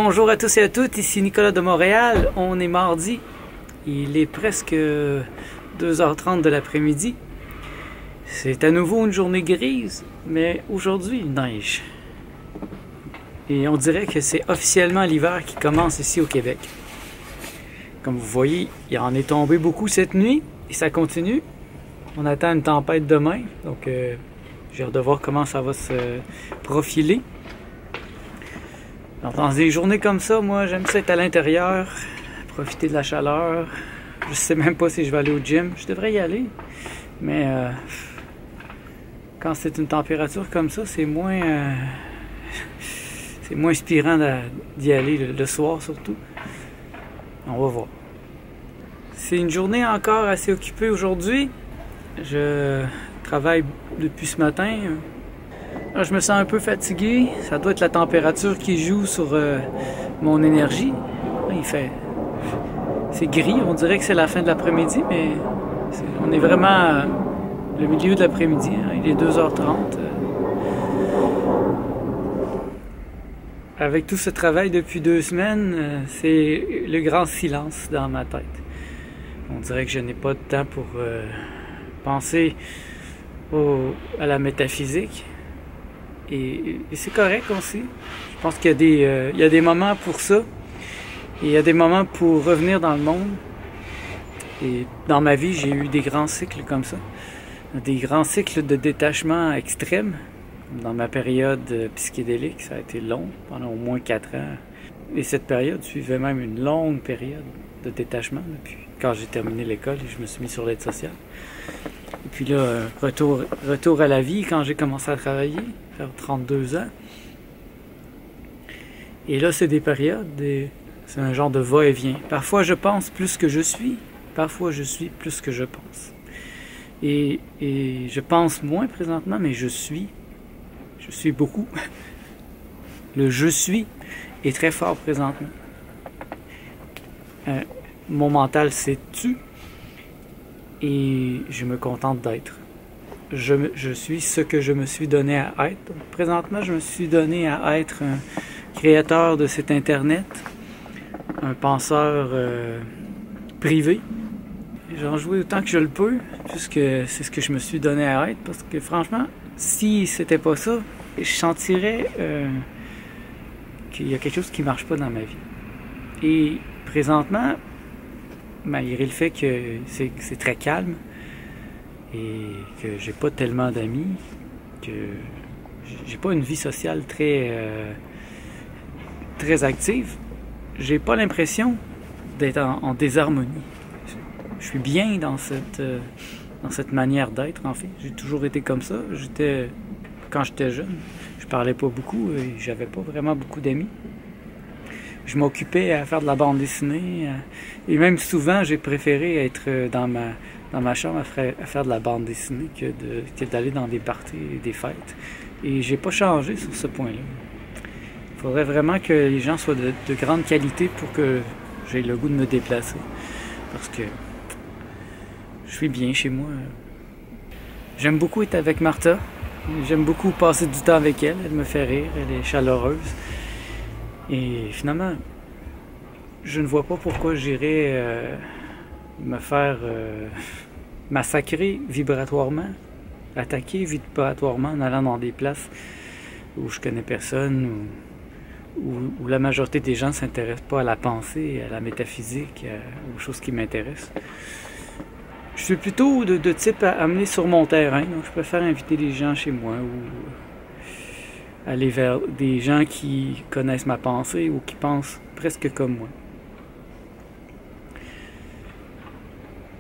Bonjour à tous et à toutes, ici Nicolas de Montréal. On est mardi, il est presque 2h30 de l'après-midi. C'est à nouveau une journée grise, mais aujourd'hui il neige. Et on dirait que c'est officiellement l'hiver qui commence ici au Québec. Comme vous voyez, il en est tombé beaucoup cette nuit et ça continue. On attend une tempête demain, donc j'ai hâte de voir comment ça va se profiler. Alors, dans des journées comme ça, moi j'aime ça être à l'intérieur, profiter de la chaleur. Je sais même pas si je vais aller au gym. Je devrais y aller, mais quand c'est une température comme ça, c'est moins inspirant d'y aller le soir surtout. On va voir. C'est une journée encore assez occupée aujourd'hui. Je travaille depuis ce matin. Là, je me sens un peu fatigué. Ça doit être la température qui joue sur mon énergie. C'est gris. On dirait que c'est la fin de l'après-midi, mais on est vraiment le milieu de l'après-midi. Hein. Il est 2h30. Avec tout ce travail depuis 2 semaines, c'est le grand silence dans ma tête. On dirait que je n'ai pas de temps pour penser à la métaphysique. Et c'est correct aussi. Je pense qu'il y a des moments pour ça. Et il y a des moments pour revenir dans le monde. Et dans ma vie, j'ai eu des grands cycles comme ça. Des grands cycles de détachement extrême. Dans ma période psychédélique, ça a été long, pendant au moins 4 ans. Et cette période suivait même une longue période de détachement. Puis quand j'ai terminé l'école, je me suis mis sur l'aide sociale. Et puis là, retour à la vie quand j'ai commencé à travailler, vers 32 ans. Et là, c'est des périodes, c'est un genre de va-et-vient. Parfois, je pense plus que je suis. Parfois, je suis plus que je pense. Et je pense moins présentement, mais je suis. Je suis beaucoup. Le « je suis » est très fort présentement. Mon mental s'est tu et je me contente d'être. Je suis ce que je me suis donné à être. Présentement, je me suis donné à être un créateur de cet Internet, un penseur privé. J'en joue autant que je le peux, puisque c'est ce que je me suis donné à être, parce que franchement, si c'était pas ça, je sentirais qu'il y a quelque chose qui marche pas dans ma vie. Et présentement, malgré le fait que c'est très calme et que j'ai pas tellement d'amis, que j'ai pas une vie sociale très active, j'ai pas l'impression d'être en désharmonie. Je suis bien dans cette manière d'être, en fait. J'ai toujours été comme ça. Quand j'étais jeune, je parlais pas beaucoup et j'avais pas vraiment beaucoup d'amis. Je m'occupais à faire de la bande dessinée et même souvent, j'ai préféré être dans ma chambre à faire de la bande dessinée que d'aller dans des parties et des fêtes. Et j'ai pas changé sur ce point-là. Il faudrait vraiment que les gens soient de grande qualité pour que j'aie le goût de me déplacer. Parce que je suis bien chez moi. J'aime beaucoup être avec Martha. J'aime beaucoup passer du temps avec elle. Elle me fait rire. Elle est chaleureuse. Et finalement, je ne vois pas pourquoi j'irais me faire massacrer vibratoirement, attaquer vibratoirement en allant dans des places où je connais personne, où la majorité des gens ne s'intéressent pas à la pensée, à la métaphysique, aux choses qui m'intéressent. Je suis plutôt de type à amener sur mon terrain, donc je préfère inviter des gens chez moi ou aller vers des gens qui connaissent ma pensée ou qui pensent presque comme moi.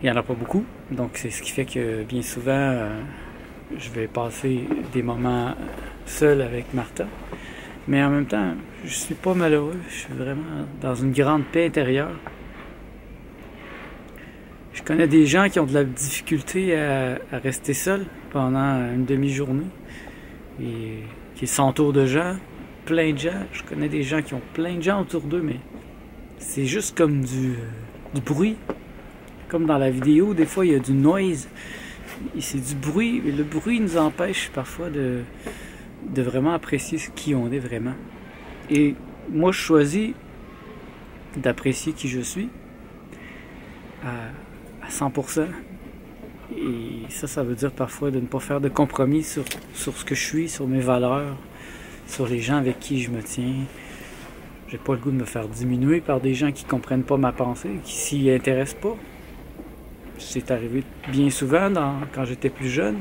Il n'y en a pas beaucoup, donc c'est ce qui fait que bien souvent, je vais passer des moments seul avec Martha. Mais en même temps, je suis pas malheureux, je suis vraiment dans une grande paix intérieure. Je connais des gens qui ont de la difficulté à rester seuls pendant une demi-journée et qui s'entourent de gens, plein de gens. Je connais des gens qui ont plein de gens autour d'eux, mais c'est juste comme du bruit. Comme dans la vidéo, des fois il y a du noise. C'est du bruit, et le bruit nous empêche parfois de vraiment apprécier qui on est vraiment. Et moi, je choisis d'apprécier qui je suis à 100%. Et ça veut dire parfois de ne pas faire de compromis sur ce que je suis, sur mes valeurs, sur les gens avec qui je me tiens. J'ai pas le goût de me faire diminuer par des gens qui comprennent pas ma pensée, qui s'y intéressent pas. C'est arrivé bien souvent quand j'étais plus jeune.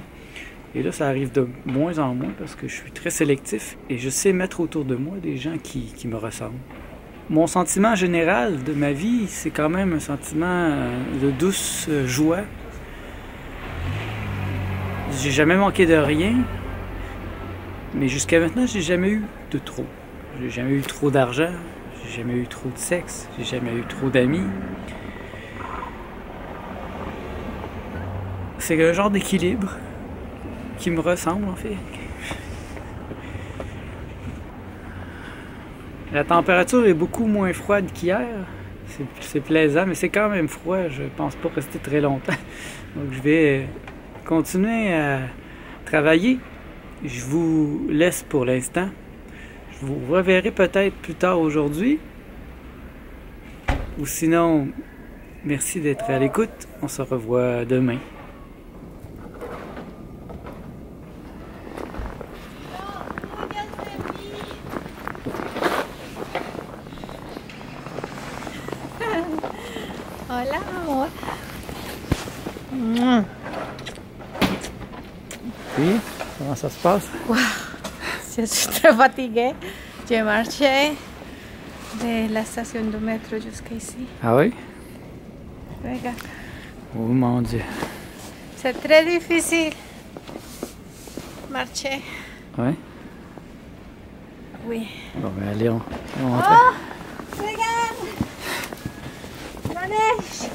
Et là, ça arrive de moins en moins parce que je suis très sélectif et je sais mettre autour de moi des gens qui me ressemblent. Mon sentiment général de ma vie, c'est quand même un sentiment de douce joie. J'ai jamais manqué de rien, mais jusqu'à maintenant, j'ai jamais eu de trop. J'ai jamais eu trop d'argent, j'ai jamais eu trop de sexe, j'ai jamais eu trop d'amis. C'est un genre d'équilibre qui me ressemble en fait. La température est beaucoup moins froide qu'hier. C'est plaisant, mais c'est quand même froid. Je pense pas rester très longtemps. Donc je vais continuer à travailler. Je vous laisse pour l'instant. Je vous reverrai peut-être plus tard aujourd'hui. Ou sinon, merci d'être à l'écoute. On se revoit demain. Hola, amor. Oui, comment ça se passe? Wow, je suis très fatiguée. J'ai marché de la station de métro jusqu'ici. Ah oui? Regarde. Oh mon Dieu. C'est très difficile marcher. Ouais? Oui. Bon, ben allez, on Oh, regarde! La neige!